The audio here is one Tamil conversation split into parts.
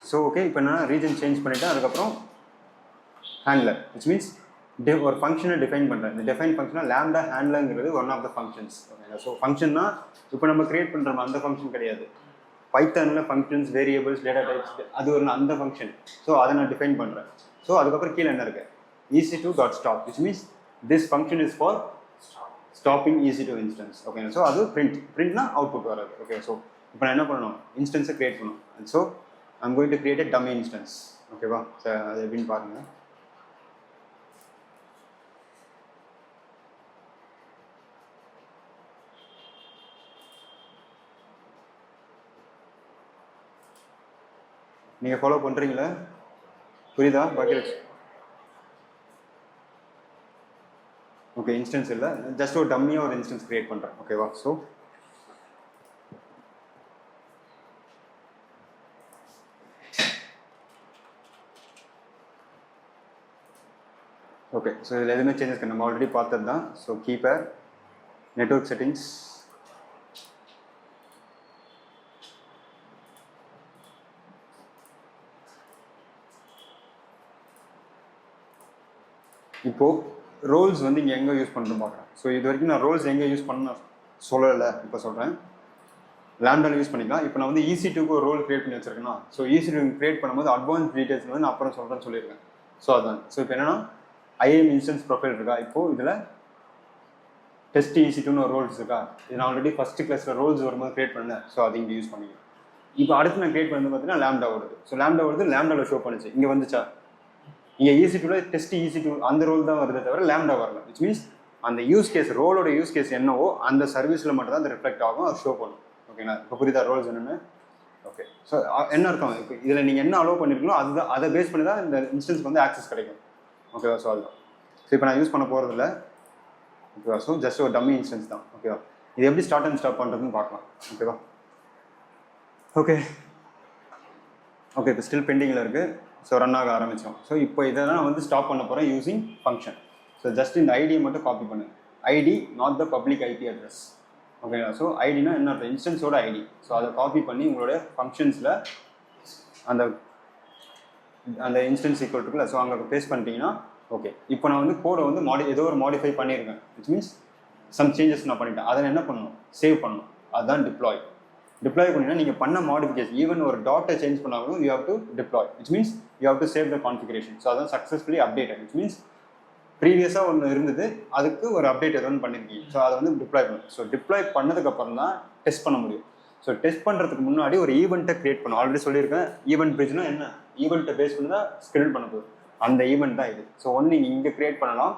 ஸோ ஓகே இப்போ என்னன்னா ரீஜன் சேஞ்ச் பண்ணிவிட்டு அதுக்கப்புறம் ஹேண்ட்லர் விச் மீன்ஸ் ஒரு ஃபங்க்ஷனை டிஃபைன் பண்ணுறேன். இந்த டிஃபைன் ஃபங்க்ஷனாக லேம்டா ஹேண்ட்லருங்கிறது ஒன் ஆஃப் த ஃபங்க்ஷன்ஸ். ஓகேங்களா? ஸோ ஃபங்க்ஷன்னா இப்போ நம்ம கிரியேட் பண்ணுறோம் அந்த ஃபங்க்ஷன் கிடையாது. பைத்தானில் ஃபங்க்ஷன்ஸ், வேரியபிள்ஸ், டேட்டா டைப்ஸ் அது ஒரு அந்த ஃபங்க்ஷன். ஸோ அதை நான் டிஃபைன் பண்ணுறேன். ஸோ அதுக்கப்புறம் கீழே என்ன இருக்குது, EC2.stop which means this function is for stopping EC2 instance. ஓகேங்களா? ஸோ அது பிரிண்ட்னா அவுட்புட் வராது. ஓகே, ஸோ இப்போ நான் என்ன பண்ணணும், இன்ஸ்டன்ஸை கிரியேட் பண்ணணும். So I'm going to create a dummy instance. ஓகேவா? ஸோ அது எப்படின்னு பாருங்கள். நீங்கள் ஃபாலோ பண்ணுறீங்களா? புரியுதா? பக்கெட் ஓகே, இன்ஸ்டன்ஸ் இல்லை, ஜஸ்ட் ஒரு டம்மியாக ஒரு இன்ஸ்டன்ஸ் கிரியேட் பண்ணுறேன். ஓகேவா? ஸோ ஓகே, ஸோ இதில் எதுவுமே சேஞ்சஸ் நம்ம ஆல்ரெடி பார்த்தது தான். ஸோ கீப்பர் நெட்வொர்க் செட்டிங்ஸ், இப்போது ரோல்ஸ் வந்து இங்கே எங்கே யூஸ் பண்ணுறோம் பார்க்குறேன். ஸோ இது வரைக்கும் நான் ரோல்ஸ் எங்கே யூஸ் பண்ண சொல்லலை, இப்போ சொல்கிறேன். லேம்டாவில் யூஸ் பண்ணிக்கலாம். இப்போ நான் வந்து EC2க்கு ஒரு ரோல் கிரியேட் பண்ணி வச்சிருக்கேன்னா, ஸோ EC2 கிரியேட் பண்ணும்போது அட்வான்ஸ் டீடைல்ஸ் வந்து நான் அப்புறம் சொல்கிறேன்னு சொல்லியிருக்கேன். ஸோ அதுதான். ஸோ இப்போ என்னன்னா IAM இன்ஸ்டன்ஸ் ப்ரொஃபைல் இருக்கா, இப்போது இதில் டெஸ்ட் EC2ன்னு ஒரு ரோல்ஸ் இருக்கா, இது நான் ஆல்ரெடி ஃபஸ்ட்டு கிளாஸில் ரோல்ஸ் வரும்போது கிரியேட் பண்ணேன். ஸோ அது இங்கே யூஸ் பண்ணிக்கலாம். இப்போ அடுத்து நான் கிரியேட் பண்ணது பார்த்தீங்கன்னா லேம்டா வருது. ஸோ லேம்டா வருது, லேம்டாவில் ஷோ பண்ணுச்சு, இங்கே வந்துச்சா, இங்கே EC2ல டெஸ்ட் EC2 அந்த ரோல் தான் வருதே தவிர லேம்டா வரல. விச் மீன்ஸ் அந்த யூஸ் கேஸ், ரோலோட யூஸ் கேஸ் என்னவோ அந்த சர்வீஸில் மட்டும் தான் அது ரிஃப்ளெக்ட் ஆகும், அது ஷோ பண்ணும். ஓகேங்களா? இப்போ புரியுதா ரோல்ஸ் என்னென்னு? ஓகே, ஸோ என்ன அர்த்தம், இப்போ இதில் நீங்கள் என்ன அலோவ் பண்ணிருக்கீங்களோ அதுதான், அதை பேஸ் பண்ணி தான் இந்த இன்ஸ்டன்ஸ்க்கு வந்து ஆக்சஸ் கிடைக்கும். ஓகேவா? ஸோ அதுதான். ஸோ இப்போ நான் யூஸ் பண்ண போகிறதில்ல. ஓகேவா? ஸோ ஜஸ்ட் ஒரு டம்மி இன்ஸ்டன்ஸ் தான். ஓகேவா? இது எப்படி ஸ்டார்ட் அண்ட் ஸ்டாப் பண்ணுறதுன்னு பார்க்கலாம். ஓகேவா? ஓகே ஓகே, இப்போ ஸ்டில் பெண்டிங்கில் இருக்குது. ஸோ ரன் ஆக ஆரம்பித்தோம். ஸோ இப்போ இதை நான் வந்து ஸ்டாப் பண்ண போகிறேன் யூஸிங் ஃபங்க்ஷன். ஸோ ஜஸ்ட் இந்த ஐடியை மட்டும் காப்பி பண்ணு. ID not the public IP address. ஓகேங்களா? ஸோ ஐடினா என்ன, இன்ஸ்டன்ஸோட ஐடி. ஸோ அதை காப்பி பண்ணி உங்களோட ஃபங்க்ஷன்ஸில் அந்த அந்த இன்ஸ்டன்ஸ் ஈக்குவல் இருக்குல்ல, ஸோ அங்கே பேஸ்ட் பண்ணிட்டீங்கன்னா ஓகே. இப்போ நான் வந்து கோடை வந்து ஏதோ ஒரு மாடிஃபை பண்ணியிருக்கேன். விச் மீன்ஸ் சம் சேஞ்சஸ் நான் பண்ணிட்டேன். அதை என்ன பண்ணணும், சேவ் பண்ணணும். அதுதான் டிப்ளாய். டிப்ளாய் பண்ணிங்கன்னா நீங்கள் பண்ண மாடிஃபிகேஷன், ஈவன் ஒரு டாட்டை சேஞ்ச் பண்ணாலும் you have to deploy. Which means you have to save the configuration. So அதான் சக்ஸஸ்ஃபுல்லி அப்டேட்டட். விச் மீன்ஸ் ப்ரீவியஸாக ஒன்று இருந்தது, அதுக்கு ஒரு அப்டேட் எதுவும் பண்ணியிருக்கீங்க. ஸோ அதை வந்து டிப்ளாய் பண்ணணும். ஸோ டிப்ளாய் பண்ணதுக்கப்புறம் தான் டெஸ்ட் பண்ண முடியும். ஸோ டெஸ்ட் பண்ணுறதுக்கு முன்னாடி ஒரு ஈவெண்ட்டை கிரியேட் பண்ணணும். ஆல்ரெடி சொல்லியிருக்கேன், ஈவெண்ட் பேஜ்னா என்ன, ஈவெண்ட்டை பேஸ் பண்ணி தான் ஸ்கெடியூல் பண்ண போகுது. அந்த ஈவெண்ட் தான் இது. ஸோ ஒன்று நீங்கள் இங்கே கிரியேட் பண்ணலாம்,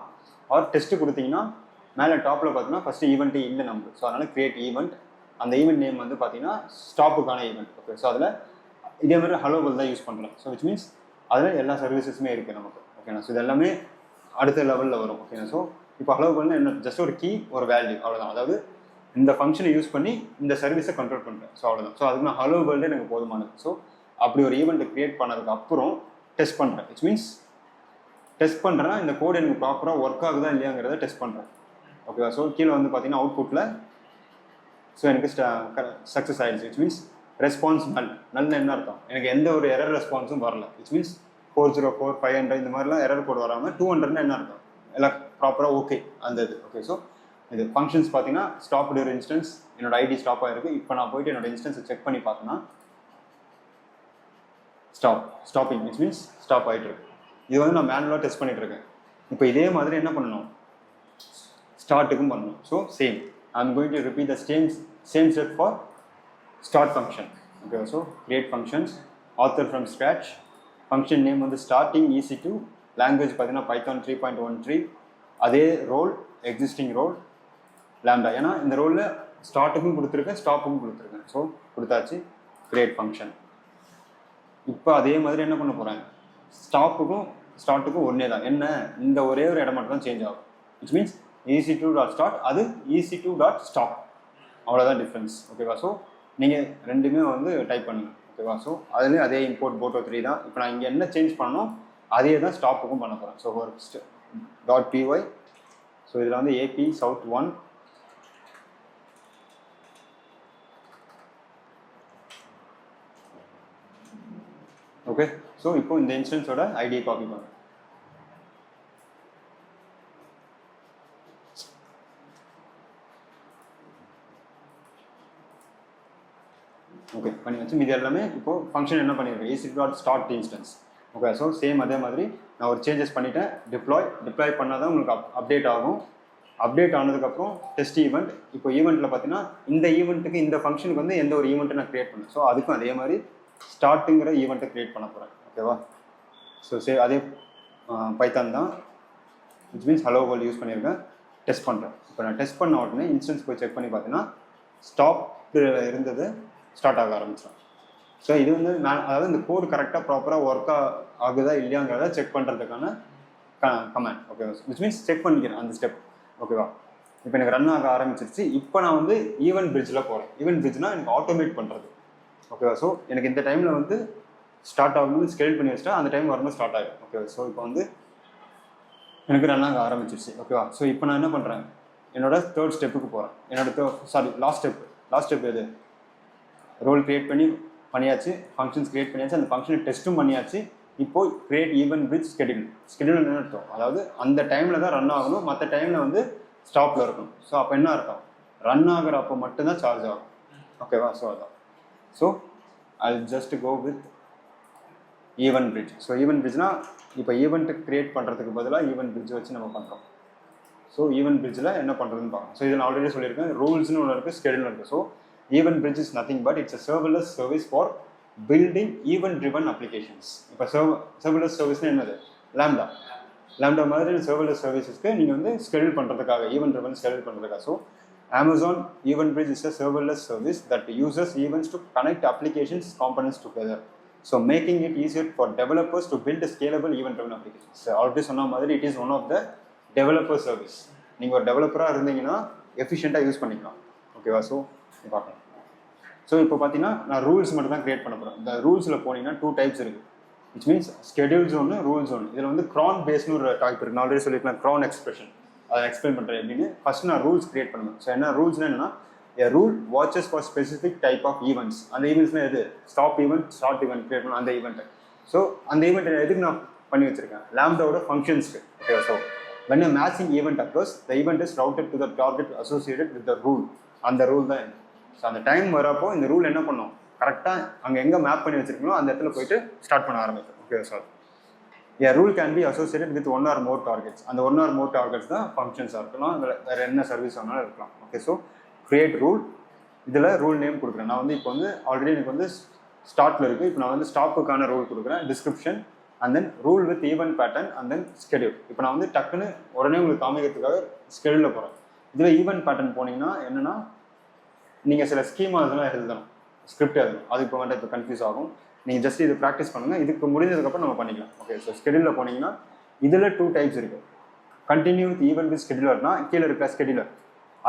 ஆர் டெஸ்ட்டு கொடுத்தீங்கன்னா மேலே டாப்பில் பார்த்தீங்கன்னா ஃபஸ்ட்டு ஈவெண்ட்டு இந்த நம்பர். ஸோ அதனால் கிரியேட் ஈவெண்ட். அந்த ஈவெண்ட் நேம் வந்து பார்த்தீங்கன்னா ஸ்டாப்புக்கான ஈவெண்ட். ஓகே, ஸோ அதில் இதே மாதிரி ஹலோபல் தான் யூஸ் பண்ணலாம். ஸோ விச் மீன்ஸ் அதில் எல்லா சர்வீசஸுமே இருக்குது நமக்கு. ஓகேண்ணா? ஸோ இது எல்லாமே அடுத்த லெவலில் வரும். ஓகேண்ணா? ஸோ இப்போ ஹலோபல்னு என்ன, ஜஸ்ட் ஒரு கீ, ஒரு வேல்யூ, அவ்வளோதான். அதாவது இந்த ஃபங்க்ஷனை யூஸ் பண்ணி இந்த சர்வீஸை கண்ட்ரோல் பண்ணுறேன். ஸோ அவ்வளோதான். ஸோ அதுக்கு நான் ஹலோபல்லே எனக்கு போதுமானது. ஸோ அப்படி ஒரு ஈவெண்ட்டை கிரியேட் பண்ணதுக்கு அப்புறம் டெஸ்ட் பண்ணுறேன். விச் மீன்ஸ் டெஸ்ட் பண்ணுறேன்னா இந்த கோட் எனக்கு ப்ராப்பராக ஒர்க் ஆகுதா இல்லையாங்கிறத டெஸ்ட் பண்ணுறேன். ஓகேவா? ஸோ கீழே வந்து பார்த்தீங்கன்னா அவுட்புட்டில் ஸோ எனக்கு சக்ஸஸ் ஆகிடுச்சு. விச் மீன்ஸ் ரெஸ்பான்ஸ் நல்ல என்ன அர்த்தம், எனக்கு எந்த ஒரு எரர் ரெஸ்பான்ஸும் வரல. விச் மீன்ஸ் 404, 500 இந்த மாதிரிலாம் எரர் கோட் வராமல் 200 என்ன அர்த்தம், எல்லாம் ப்ராப்பராக ஓகே அந்த இது. ஓகே, ஸோ இது ஃபங்க்ஷன்ஸ் பார்த்தீங்கன்னா ஸ்டாப் ஒரு இன்ஸ்டன்ஸ், என்னோட ஐடி ஸ்டாப் ஆகிருக்கு. இப்போ நான் போயிட்டு என்னோட இன்ஸ்டன்ஸை செக் பண்ணி பார்த்தேன்னா ஸ்டாப்பிங் விச் மீன்ஸ் ஸ்டாப் ஆகிட்டு இருக்கு. இது வந்து நான் மேனுவலாக டெஸ்ட் பண்ணிட்டு இருக்கேன். இப்போ இதே மாதிரி என்ன பண்ணணும், ஸ்டார்ட்டுக்கும் பண்ணணும். So same I'm going to repeat the same step for start function. Okay, so create functions, author from scratch, function name வந்து ஸ்டார்டிங் EC2, லாங்குவேஜ் பார்த்தீங்கன்னா Python 3.13, அதே ரோல் எக்ஸிஸ்டிங் ரோல் லேம்டா. ஏன்னா இந்த ரோலில் ஸ்டார்ட்டுக்கும் கொடுத்துருக்கேன், ஸ்டாப்புக்கும் கொடுத்துருக்கேன். ஸோ கொடுத்தாச்சு. Create function. இப்போ அதே மாதிரி என்ன பண்ண போகிறேன், ஸ்டாப்புக்கும் ஸ்டார்ட்டுக்கும் ஒன்றே தான். என்ன, இந்த ஒரே ஒரு இடம் மட்டும் தான் சேஞ்ச் ஆகும். விச் மீன்ஸ் EC2.start, அது EC2.stop, அவ்வளோதான் டிஃப்ரென்ஸ். ஓகேவா? ஸோ நீங்கள் ரெண்டுமே வந்து டைப் பண்ணுங்கள். ஓகேவா? ஸோ அதுலேயும் அதே இம்போர்ட் boto3 தான். இப்போ நான் இங்கே என்ன சேஞ்ச் பண்ணணும் அதே தான் ஸ்டாப்புக்கும் பண்ண போகிறேன். ஸோ ஒரு .py, ஸோ இதில் வந்து AP South 1, ஓகே. ஸோ இப்போ இந்த இன்ஸ்டன்ஸோட ஐடியை காப்பி பண்ணுங்க. ஓகே பண்ணி வச்சு இது எல்லாமே இப்போ ஃபங்க்ஷன் என்ன பண்ணியிருக்கேன், AC dot start instance. Okay. So same அதே மாதிரி நான் ஒரு சேஞ்சஸ் பண்ணிவிட்டேன். டிப்ளாய் பண்ணால் தான் உங்களுக்கு அப்டேட் ஆகும். அப்டேட் ஆனதுக்கப்புறம் டெஸ்ட் ஈவெண்ட். இப்போ ஈவெண்ட்டில் பார்த்தீங்கன்னா இந்த ஈவெண்ட்டுக்கு இந்த ஃபங்க்ஷனுக்கு வந்து எந்த ஒரு ஈவெண்ட்டை நான் க்ரியேட் பண்ணேன். ஸோ அதுக்கும் அதே மாதிரி ஸ்டார்ட்டுங்கிற ஈவெண்ட்டை க்ரியேட் பண்ண போகிறேன். ஓகேவா. ஸோ அதே பைத்தான் தான், which means hello world use பண்ணியிருக்கேன். டெஸ்ட் பண்ணுறேன். இப்போ நான் டெஸ்ட் பண்ண உடனே இன்ஸ்டன்ஸ் போய் செக் பண்ணி பார்த்தீங்கன்னா ஸ்டாப் இருந்தது ஸ்டார்ட் ஆக ஆரம்பிச்சிடும். ஸோ இது வந்து அதாவது இந்த கோடு கரெக்டாக ப்ராப்பராக ஒர்க் ஆகுதா இல்லையாங்கிறத செக் பண்ணுறதுக்கான comment. Okay. Which means check பண்ணிக்கிறேன் அந்த ஸ்டெப். ஓகேவா. இப்போ எனக்கு ரன் ஆக ஆரம்பிச்சிருச்சு. இப்போ நான் வந்து ஈவென்ட் பிரிட்ஜில் போகிறேன். ஈவென்ட் பிரிட்ஜ்னால் எனக்கு ஆட்டோமேட் பண்ணுறது. ஓகேவா. ஸோ எனக்கு இந்த டைமில் வந்து ஸ்டார்ட் ஆகும்போது ஸ்கெடியூல் பண்ணி வச்சுட்டா அந்த டைம் வரும்போது ஸ்டார்ட் ஆகிடும். ஓகேவா. ஸோ இப்போ வந்து எனக்கு ரன் ஆக ஆரம்பிச்சிருச்சு. ஓகேவா. ஸோ இப்போ நான் என்ன பண்ணுறேன், என்னோட தேர்ட் ஸ்டெப்புக்கு போகிறேன். லாஸ்ட் ஸ்டெப் எது, ரோல் க்ரியேட் பண்ணியாச்சு, ஃபங்க்ஷன்ஸ் க்ரியேட் பண்ணியாச்சு, அந்த ஃபங்க்ஷனை டெஸ்ட்டும் பண்ணியாச்சு. இப்போ கிரியேட் ஈவென்ட் வித் ஸ்கெடியூல் என்ன அர்த்தம், அதாவது அந்த டைமில் தான் ரன் ஆகணும், மற்ற டைமில் வந்து ஸ்டாப்பில் இருக்கணும். ஸோ அப்போ என்ன அர்த்தம், ரன் ஆகிறப்போ மட்டும்தான் சார்ஜ் ஆகும். ஓகேவா. ஸோ அதான். So I just go with event bridge. So event பிரிட்ஜ்னா இப்போ ஈவெண்ட்டு க்ரியேட் பண்ணுறதுக்கு பதிலாக ஈவென்ட் பிரிட்ஜ் வச்சு நம்ம பண்ணுறோம். ஸோ ஈவென்ட் பிரிட்ஜில் என்ன பண்ணுறதுன்னு பார்க்கணும். ஸோ இதில் ஆல்ரெடி சொல்லியிருக்கேன், ரூல்ஸ்னு ஒன்று இருக்குது, ஸ்கெடியூல் இருக்குது. So event bridge is nothing but it's a serverless service for building event driven applications. இப்போ சர்வர்லெஸ் சர்வீஸ்னு என்னது, லேம்டா மாதிரி சர்வர்லெஸ் சர்வீசஸ்க்கு நீங்கள் வந்து ஸ்கெடியூல் பண்ணுறதுக்காக, ஈவென்ட் ட்ரிவன் ஸ்கெடியூல் பண்ணுறதுக்காக. So Amazon Event Bridge is a serverless service that uses events to connect applications components together. So making it easier for developers to build a scalable event-driven applications. So already சொன்ன மாதிரி it is one of the developer service. நீங்கள் ஒரு டெவலப்பராக இருந்தீங்கன்னா எஃபிஷியண்ட்டாக யூஸ் பண்ணிக்கலாம். ஓகேவா. ஸோ பார்க்கலாம். ஸோ இப்போ பார்த்தீங்கன்னா நான் ரூல்ஸ் மட்டும் தான் கிரியேட் பண்ண போகிறேன். இந்த ரூல்ஸில் போனீங்கன்னா 2 டைப்ஸ் இருக்குது. விச் மீன்ஸ் ஸ்கெடியூல்ஸ் ஒன்று, ரூல்ஸ் ஒன்று. இதில் வந்து க்ரான் பேஸ்னு ஒரு டைப் இருக்குது. நான் ஆல்ரெடி சொல்லியிருக்கேன் க்ரான் எக்ஸ்பிரஷன். அதை எக்ஸ்பிளைன் பண்ணுறேன் எப்படின்னு. ஃபர்ஸ்ட் நான் ரூல்ஸ் கிரியேட் பண்ணுவேன். ஸோ என்ன ரூல்ஸ்னா என்னன்னா, a rule watches for specific type of events. அந்த ஈவெண்ட்ஸ்னால் எது, stop event, start event create பண்ணணும் அந்த ஈவெண்ட்டை. ஸோ அந்த ஈவெண்ட்டை எதுக்கு நான் பண்ணி வச்சிருக்கேன், லாம்டாவோட ஃபங்க்ஷன்ஸ்க்கு. Okay. So when a matching event occurs, the event is routed to the target associated with the rule. அந்த ரூல் தான். ஸோ அந்த டைம் வரப்போ இந்த ரூல் என்ன பண்ணும், கரெக்டாக அங்கே எங்கே மேப் பண்ணி வச்சிருக்கீங்களோ அந்த இடத்துல போயிட்டு ஸ்டார்ட் பண்ண ஆரம்பிக்கும். Okay. Sir a rule can be associated with one or more targets. அந்த ஒன் ஆர் மோர் டார்கெட்ஸ் தான் ஃபங்க்ஷன்ஸாக இருக்கலாம், வேறு என்ன சர்வீஸ் வேணாலும் இருக்கலாம். ஓகே. So create rule. இதில் ரூல் நேம் கொடுக்குறேன். நான் வந்து இப்போ வந்து ஆல்ரெடி எனக்கு வந்து ஸ்டார்ட்டில் இருக்குது. இப்போ நான் வந்து ஸ்டாப்புக்கான ரூல் கொடுக்குறேன், description, and then rule with event pattern, and then schedule. இப்போ நான் வந்து டக்குன்னு உடனே உங்களுக்கு காமிக்கிறதுக்காக ஸ்கெடியூலில் போகிறேன். இதில் ஈவென்ட் பேட்டர்ன் போனீங்கன்னா என்னென்னா, நீங்கள் சில ஸ்கீமாஸ்லாம் எழுதணும், ஸ்கிரிப்ட் எழுதணும். அது இப்போ வந்து இப்போ கன்ஃபியூஸ் ஆகும். நீங்கள் ஜஸ்ட் இது ப்ராக்டிஸ் பண்ணுங்கள். இதுக்கு முடிஞ்சதுக்கப்புறம் நம்ம பண்ணிக்கலாம். ஓகே. ஸோ ஸ்கெடியூலில் போனீங்கன்னா இதில் 2 டைப்ஸ் இருக்குது. கண்டினியூ வித் ஈவென்ட் வித் ஸ்கெடியூலர்னா கீழே இருக்கிற ஸ்கெடியூலர்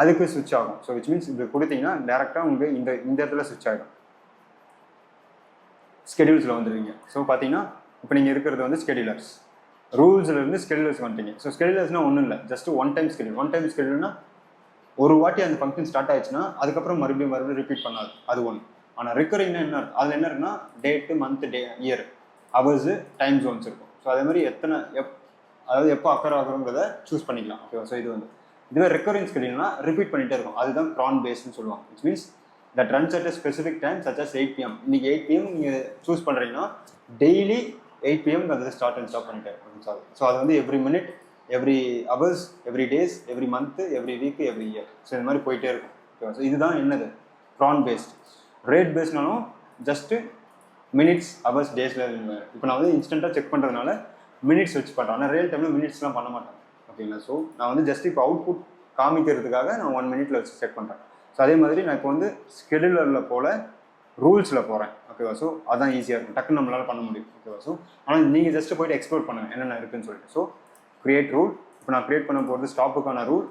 அதுக்கு ஸ்விட்ச் ஆகும். ஸோ விச் மீன்ஸ் இது கொடுத்தீங்கன்னா டேரெக்டாக உங்களுக்கு இந்த இடத்துல ஸ்விட்ச் ஆகிடும், ஸ்கெடியூல்ஸில் வந்துடுவீங்க. ஸோ பார்த்தீங்கன்னா இப்போ நீங்கள் இருக்கிறது வந்து ஸ்கெடியூலர்ஸ். ரூல்ஸ்லேருந்து ஸ்கெடியூலர்ஸ் வந்துட்டீங்க. ஸோ ஸ்கெடியூலர்ஸ்னால் ஒன்றும் இல்லை, ஜஸ்ட் ஒன் டைம் ஸ்கெடியூல்னா ஒரு வாட்டி அந்த ஃபங்க்ஷன் ஸ்டார்ட் ஆயிடுச்சுன்னா அதுக்கப்புறம் மறுபடியும் ரிப்பீட் பண்ணாது, அது ஒன்று. ஆனால் ரிக்கரிங்னா என்ன, அதில் என்ன இருக்குன்னா date, month, year, hours, time zones இருக்கும். ஸோ அதே மாதிரி அதாவது எப்போ அக்கர் ஆகுறோங்கிறத சூஸ் பண்ணிக்கலாம். ஓகேவா. ஸோ இது வந்து இதுவே ரெக்கரிங் ஸ்கெடியூல்னா ரிப்பீட் பண்ணிகிட்டே இருக்கும். அதுதான் க்ரான் பேஸ்ன்னு சொல்லுவாங்க. Which means that runs at a specific time such as 8 PM. இன்னைக்கு 8 PM நீங்கள் சூஸ் பண்ணுறீங்கன்னா டெய்லி 8 PM அது ஸ்டார்ட் அண்ட் ஸ்டாப் பண்ணிட்டே இருக்கும். ஸோ அது வந்து every minute, every hours, every days, every month, every week, every year. So இந்த மாதிரி போயிட்டே இருக்கும். ஓகேவா. ஸோ இதுதான் என்னது க்ரான் பேஸ்ட். ரேட் பேஸ்னாலும் ஜஸ்ட்டு மினிட்ஸ், ஹவர்ஸ், டேஸில். இப்போ நான் வந்து இன்ஸ்டண்ட்டாக செக் பண்ணுறதுனால மினிட்ஸ் வச்சு பண்ணுறேன். ஆனால் ரியல் டைமில் மினிட்ஸ்லாம் பண்ண மாட்டேன். ஓகேங்களா. ஸோ நான் வந்து ஜஸ்ட் இப்போ அவுட்புட் காமிக்கிறதுக்காக நான் 1 minute வச்சு செக் பண்ணுறேன். ஸோ அதே மாதிரி நான் இப்போ வந்து ஸ்கெடியூலரில் போல் ரூல்ஸில் போகிறேன். ஓகேவா. ஸோ அதான் ஈஸியாக இருக்கும், டக்குன்னு நம்மளால் பண்ண முடியும். ஓகேவா. ஸோ ஆனால் நீங்கள் ஜஸ்ட்டு போய்ட்டு எக்ஸ்ப்ளோர் பண்ணுங்கள் என்னென்ன இருக்குதுன்னு சொல்லிட்டு. So create rule. இப்போ நான் கிரியேட் பண்ண போகிறது ஸ்டாப்புக்கான ரூல்.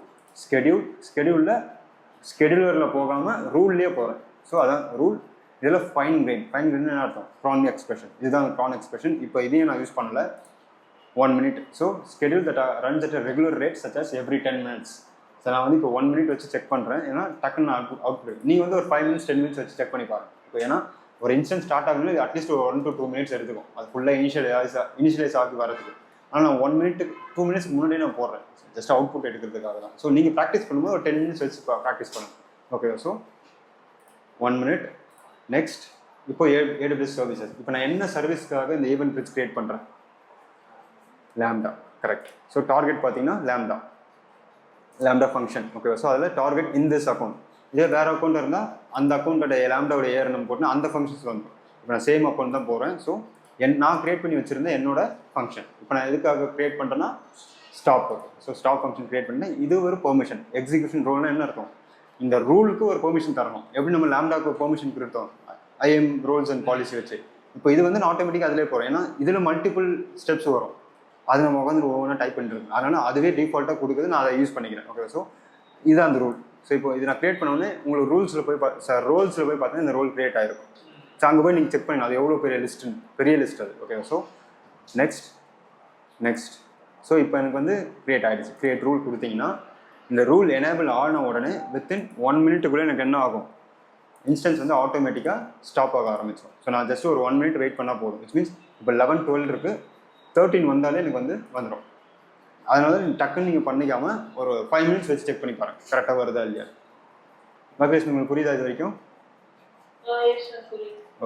ஸ்கெடியூலரில் போகாமல் ரூல்லேயே போகிறேன். ஸோ அதான் ரூல். இதில் ஃபைன் கிரெயின் என்ன அர்த்தம், க்ரான் எக்ஸ்பிரஷன். இதுதான் க்ரான் எக்ஸ்பிரஷன். இப்போ இதையும் நான் யூஸ் பண்ணலை. 1 minute. So schedule that runs at regular rate such as every 10 minutes. So நான் வந்து இப்போ 1 minute வச்சு செக் பண்ணுறேன். ஏன்னா டக்குன்னு அவுட்புட். நீங்கள் வந்து ஒரு 5 minutes 10 minutes வச்சு செக் பண்ணி பாருங்கள். இப்போ ஏன்னா ஒரு இன்ஸ்டன்ஸ் ஸ்டார்ட் ஆகணும் அட்லீஸ்ட் ஒரு 1 to 2 minutes எடுத்துக்கும் அது ஃபுல்லாக இனிஷியலைஸ் ஆகி வரதுக்கு. ஆனால் நான் 1 minute 2 minutes முன்னாடியே நான் போடுறேன் ஜஸ்ட் அவுட்புட் எடுக்கிறதுக்காக தான். ஸோ நீங்கள் ப்ராக்டிஸ் பண்ணும்போது ஒரு 10 minutes வச்சு ப்ராக்டிஸ் பண்ணுங்க. Okay, so 1 minute. நெக்ஸ்ட் இப்போ AWS சர்வீசஸ். இப்போ நான் என்ன சர்வீஸ்க்காக இந்த ஈவென்ட் பிரிட்ஜ் கிரியேட் பண்ணுறேன்? Lambda, correct. ஸோ டார்கெட் பார்த்தீங்கன்னா லேம்டா ஃபங்க்ஷன். ஓகேவா? ஸோ அதில் டார்கெட் இன் திஸ் அக்கௌண்ட். இதே வேறு அக்கௌண்ட் இருந்தால் அந்த அக்கௌண்ட்டோட லேம்டாவோட ஏஆர்எம் போட்டுனா அந்த ஃபங்க்ஷன்ஸ் வந்துடும். இப்போ நான் சேம் அக்கௌண்ட் தான் போகிறேன். ஸோ நான் கிரியேட் பண்ணி வச்சுருந்தேன் என்னோட ஃபங்க்ஷன். இப்போ நான் எதுக்காக கிரியேட் பண்ணுறேன்னா stop. So stop function create பண்ணேன். இது ஒரு பெர்மிஷன். எக்ஸிக்யூஷன் ரோல்னா என்ன இருக்கும்? இந்த ரூலுக்கு ஒரு பெர்மிஷன் தரணும். எப்படி நம்ம லேம்டாவுக்கு பெர்மிஷன் கொடுத்தோம் IAM ரோல்ஸ் அண்ட் பாலிசி வச்சு. இப்போ இது வந்து நான் ஆட்டோமேட்டிக்காக அதிலே போகிறேன். ஏன்னா இதில் மல்டிபிள் ஸ்டெப்ஸ் வரும். அது நம்ம உட்காந்து ஒவ்வொன்றா டைப் பண்ணிட்டு. அதனால் அதுவே டிஃபால்ட்டாக கொடுக்குது, நான் அதை யூஸ் பண்ணிக்கிறேன். ஓகே, ஸோ இதுதான் அந்த ரூல். ஸோ இப்போ இது நான் கிரியேட் பண்ணோடனே உங்களுக்கு ரூல்ஸில் போய் ரோல்ஸில் போய் பார்த்தீங்கன்னா இந்த ரோல் கிரியேட் ஆகிருக்கும். ஸோ அங்கே போய் நீங்கள் செக் பண்ணி அது எவ்வளோ பெரிய லிஸ்ட் அது. ஓகே, ஸோ நெக்ஸ்ட் ஸோ இப்போ எனக்கு வந்து கிரியேட் ஆகிடுச்சு. கிரியேட் ரூல் கொடுத்தீங்கன்னா இந்த ரூல் எனேபிள் ஆன உடனே வித்தின் 1 minute எனக்கு என்ன ஆகும்? இன்ஸ்டன்ஸ் வந்து ஆட்டோமேட்டிக்காக ஸ்டாப் ஆக ஆரம்பிச்சோம். ஸோ நான் ஜஸ்ட் ஒரு 1 minute வெயிட் பண்ணால் போதும். விச் மீன்ஸ் இப்போ 11 12 இருக்குது, 13 வந்தாலே எனக்கு வந்து வந்துடும். அதனால டக்குன்னு நீங்கள் பண்ணிக்காமல் ஒரு 5 minutes வச்சு செக் பண்ணி பாருங்கள் கரெக்டாக வருதா இல்லையா. மகேஷ், உங்களுக்கு புரியுதா இது வரைக்கும்?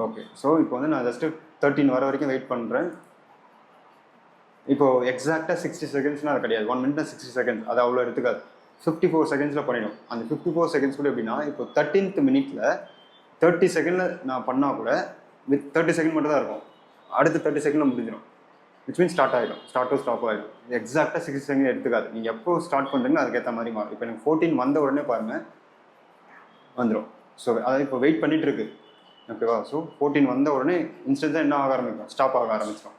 ஓகே, ஸோ இப்போ வந்து நான் ஜஸ்ட்டு 13 வர வரைக்கும் வெயிட் பண்ணுறேன். இப்போது எக்ஸாக்டாக 60 செகண்ட்ஸ்னால் அது கிடையாது. 1 minute 60 seconds, அது அவ்வளோ எடுத்துக்காது. 54 seconds பண்ணிடும். அந்த 54 seconds கூட எப்படின்னா இப்போ 13th minute 30 seconds நான் பண்ணால் கூட வித் 30 seconds மட்டும் தான் இருக்கும். அடுத்து 30 seconds முடிஞ்சிடும். Which means start to stop ஆகிடும். எக்ஸாக்டாக 60 seconds எடுத்துக்காது. நீங்கள் எப்போ ஸ்டார்ட் பண்ணுறீங்களோ அதுக்கேற்ற மாதிரி மாறும். இப்போ எனக்கு 14 வந்த உடனே பாருங்கள் வந்துடும். ஸோ அதாவது இப்போ வெயிட் பண்ணிட்டு இருக்கு. ஓகேவா? ஸோ 14 வந்த உடனே இன்ஸ்டன்ஸாக என்ன ஆக ஆரம்பிக்கும்? ஸ்டாப் ஆக ஆரம்பிச்சிடும்.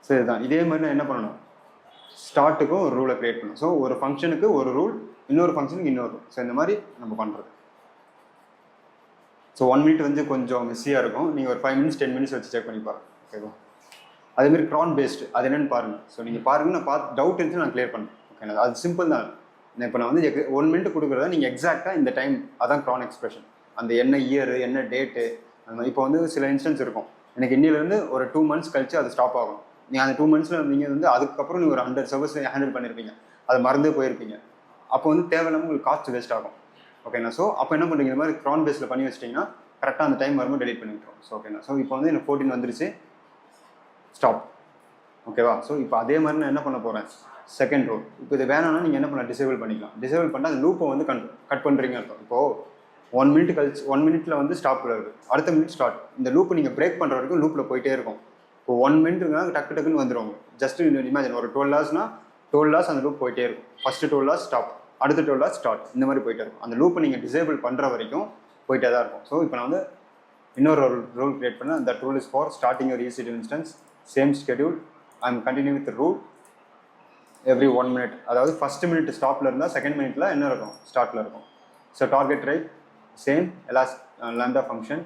சரி தான். இதே மாதிரி நான் என்ன பண்ணணும்? ஸ்டார்ட்டுக்கும் ஒரு ரூலை கிரியேட் பண்ணணும். ஸோ ஒரு ஃபங்க்ஷனுக்கு ஒரு ரூல், இன்னொரு ஃபங்க்ஷனுக்கு இன்னொரு ரூல். ஸோ இந்த மாதிரி நம்ம பண்ணுறது. ஸோ 1 minute வந்து கொஞ்சம் மெஸ்ஸியாக இருக்கும். நீங்கள் ஒரு 5 minutes 10 minutes வச்சு செக் பண்ணி பாருங்கள். ஓகேவா? அதேமாதிரி க்ரான் பேஸ்டு அது என்னென்னு பாருங்கள். ஸோ நீங்கள் பாருங்கள், நான் டவுட் இருந்துச்சு நான் கிளியர் பண்ணேன். ஓகேங்களா? அது சிம்பிள் தான். இப்போ நான் வந்து 1 minute கொடுக்குறதா நீங்கள் எக்ஸாக்டாக இந்த டைம் அதான் க்ரான் எக்ஸ்பிரஷன். அந்த என்ன இயரு என்ன டேட்டு அந்த மாதிரி. இப்போ வந்து சில இன்ஸ்டன்ஸ் இருக்கும், எனக்கு இன்னிலேருந்து ஒரு 2 months கழிச்சு அது ஸ்டாப் ஆகும். நீங்கள் அந்த 2 months நீங்கள் வந்து அதுக்கப்புறம் நீங்கள் ஒரு 100 சர்வீஸ் ஹேண்டில் பண்ணியிருப்பீங்க, அதை மறந்தே போயிருப்பீங்க. அப்போ வந்து தேவையில்லாமல் உங்களுக்கு காஸ்ட் வேஸ்ட் ஆகும். ஓகேண்ணா? ஸோ அப்போ என்ன பண்ணுறீங்க? இந்த மாதிரி க்ரான் பேஸில் பண்ணி வச்சிட்டிங்கன்னா கரெக்டாக அந்த டைம் வரும்போது டெலிட் பண்ணி விட்டுரும். ஸோ ஓகேண்ணா? ஸோ இப்போ வந்து எனக்கு 14 வந்துருச்சு, ஸ்டாப். ஓகேவா? ஸோ இப்போ அதே மாதிரி நான் என்ன பண்ண போகிறேன்? Second rule. இப்போ இது வேணாம்னா நீங்கள் என்ன பண்ணலாம்? டிசேபிள் பண்ணிக்கலாம். டிசேபிள் பண்ணால் அந்த லூப்பை வந்து கட் பண்ணுறீங்க அர்த்தம். இப்போது 1 minute கழிச்சு 1 minute வந்து ஸ்டாப்பில் இருக்குது, அடுத்த மினிட் ஸ்டார்ட். இந்த லூப்பை நீங்கள் பிரேக் பண்ணுற வரைக்கும் லூப்பில் போயிட்டே இருக்கும். இப்போ 1 minute டக்குன்னு வந்துடும். ஜஸ்ட் இமேஜின் ஒரு 12 hours 12 hours அந்த லூப் போயிட்டே இருக்கும். ஃபஸ்ட்டு 12 hours ஸ்டாப், அடுத்த 12 hours ஸ்டார்ட், இந்த மாதிரி போயிட்டே இருக்கும். அந்த லூப்பை நீங்கள் டிசேபிள் பண்ணுற வரைக்கும் போயிட்டே தான் இருக்கும். ஸோ இப்போ நான் வந்து இன்னொரு ரூல் கிரியேட் பண்ணேன். That rule is for starting your EC2 instance same schedule. I am continue with rule every 1 minute. அதாவது ஃபஸ்ட் மினிட் ஸ்டாப்பில் இருந்தால் செகண்ட் மினிட்ல என்ன இருக்கும்? ஸ்டார்ட்டில் இருக்கும். So target right same lambda function.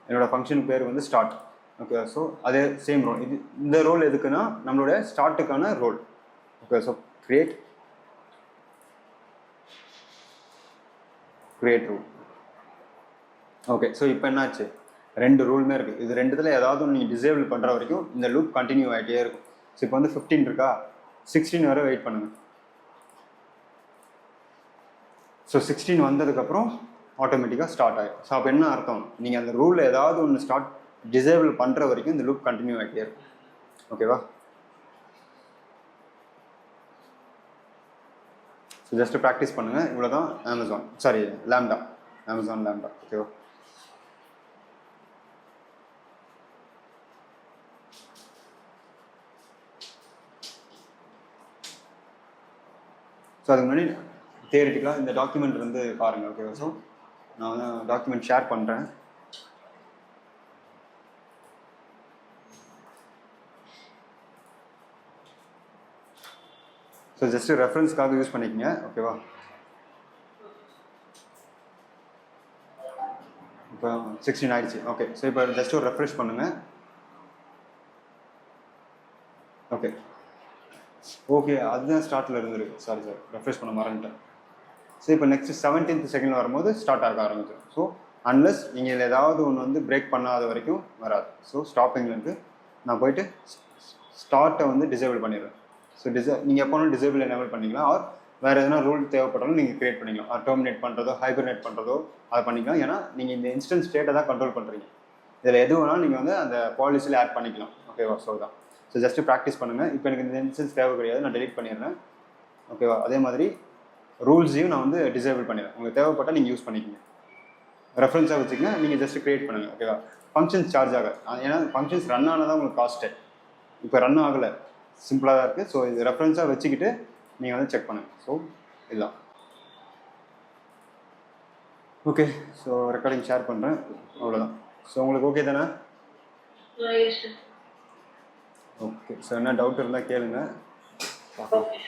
என்னோடய ஃபங்க்ஷனுக்கு பேர் வந்து ஸ்டார்ட். ஓகே, ஸோ அதே சேம் ரோல். இந்த ரோல் எதுக்குன்னா நம்மளுடைய ஸ்டார்ட்டுக்கான role. Okay, so create rule. Okay, so இப்போ என்னாச்சு? 2 ரூலுமே இருக்குது. இது 2த்துல ஏதாவது ஒன்று நீங்கள் டிசேபிள் பண்ணுற வரைக்கும் இந்த லூப் கண்டினியூ ஆகிட்டே இருக்கும். ஸோ இப்போ வந்து 15 இருக்கா, 16 வரை வெயிட் பண்ணுங்கள். ஸோ 16 வந்ததுக்கப்புறம் ஆட்டோமேட்டிக்காக ஸ்டார்ட் ஆகிடும். ஸோ அப்போ என்ன அர்த்தம்? நீங்கள் அந்த ரூலில் ஏதாவது ஒன்று டிசேபிள் பண்ணுற வரைக்கும் இந்த லூப் கண்டினியூ ஆகிட்டே இருக்கும். ஓகேவா? ஸோ ஜஸ்ட்டு ப்ராக்டிஸ் பண்ணுங்கள். இவ்வளோ தான் லேம்டா. ஓகேவா? ஸோ அதுக்கு முன்னாடி தியரிட்டிக்கலாக இந்த டாக்குமெண்ட் வந்து பாருங்கள். ஓகேவா? ஸோ நான் வந்து டாக்குமெண்ட் ஷேர் பண்ணுறேன். ஸோ ஜஸ்ட்டு ரெஃபரன்ஸ்க்காக யூஸ் பண்ணிக்கங்க. ஓகேவா? இப்போ 16 ஆயிடுச்சு. ஓகே, ஸோ இப்போ ஜஸ்ட் ஒரு ரெஃப்ரெஷ் பண்ணுங்கள். ஓகே, அதுதான் ஸ்டார்ட்டில் இருந்துருக்கு. சாரி சார், ரெஃப்ரெஷ் பண்ண மறந்துட்டேன். ஸோ இப்போ நெக்ஸ்ட் 17th செகண்ட் வரும்போது ஸ்டார்ட் ஆக ஆரம்பிச்சிடும். ஸோ அன்லெஸ் நீங்கள் ஏதாவது ஒன்று வந்து பிரேக் பண்ணாத வரைக்கும் வராது. ஸோ ஸ்டாப்பிங்லேருந்து நான் போயிட்டு ஸ்டார்ட்டை வந்து டிசேபிள் பண்ணிடுறேன். ஸோ நீங்கள் எப்போனாலும் டிசேபிள் எனேபிள் பண்ணிக்கலாம். ஆர் வேறு எதனா ரூல் தேவைப்பட்டாலும் நீங்கள் கிரியேட் பண்ணிக்கலாம். ஆர் டெர்மினேட் பண்ணுறதோ ஹைபர்னேட் பண்ணுறதோ அதை பண்ணிக்கலாம். ஏன்னா நீங்கள் இந்த இன்ஸ்டன்ட் ஸ்டேட்டை தான் கண்ட்ரோல் பண்ணுறீங்க. இதில் எது வேணாலும் நீங்கள் வந்து அந்த பாலிசியில் ஆட் பண்ணிக்கலாம். ஓகேவா? ஸோ தான். ஸோ ஜஸ்ட்டு ப்ராக்டிஸ் பண்ணுங்கள். இப்போ எனக்கு இந்த இன்ஸ்டன்ஸ் தேவை கிடையாது, நான் டெலிட் பண்ணிடுறேன். ஓகேவா? அதே மாதிரி ரூல்ஸையும் நான் வந்து டிசேபிள் பண்ணிடுறேன். உங்களுக்கு தேவைப்பட்டால் நீங்கள் யூஸ் பண்ணிக்கோங்க. ரெஃபரன்ஸாக வச்சுக்கங்க, நீங்கள் ஜஸ்ட் க்ரியேட் பண்ணுங்கள். ஓகேவா? ஃபங்க்ஷன்ஸ் சார்ஜ் ஆக, ஏன்னா ஃபங்க்ஷன்ஸ் ரன் ஆனால் உங்களுக்கு காஸ்ட்டு. இப்போ ரன் ஆகலை, சிம்பிளாக தான் இருக்குது. ஸோ இது ரெஃபரன்ஸாக வச்சுக்கிட்டு நீங்கள் வந்து செக் பண்ணுங்கள். ஸோ இதுதான். ஓகே, ஸோ ரெக்கார்டிங் ஷேர் பண்ணுறேன். அவ்வளோதான். ஸோ உங்களுக்கு ஓகே தானே? ஓகே, ஸோ என்ன டவுட் இருந்தால் கேளுங்க. ஓகே.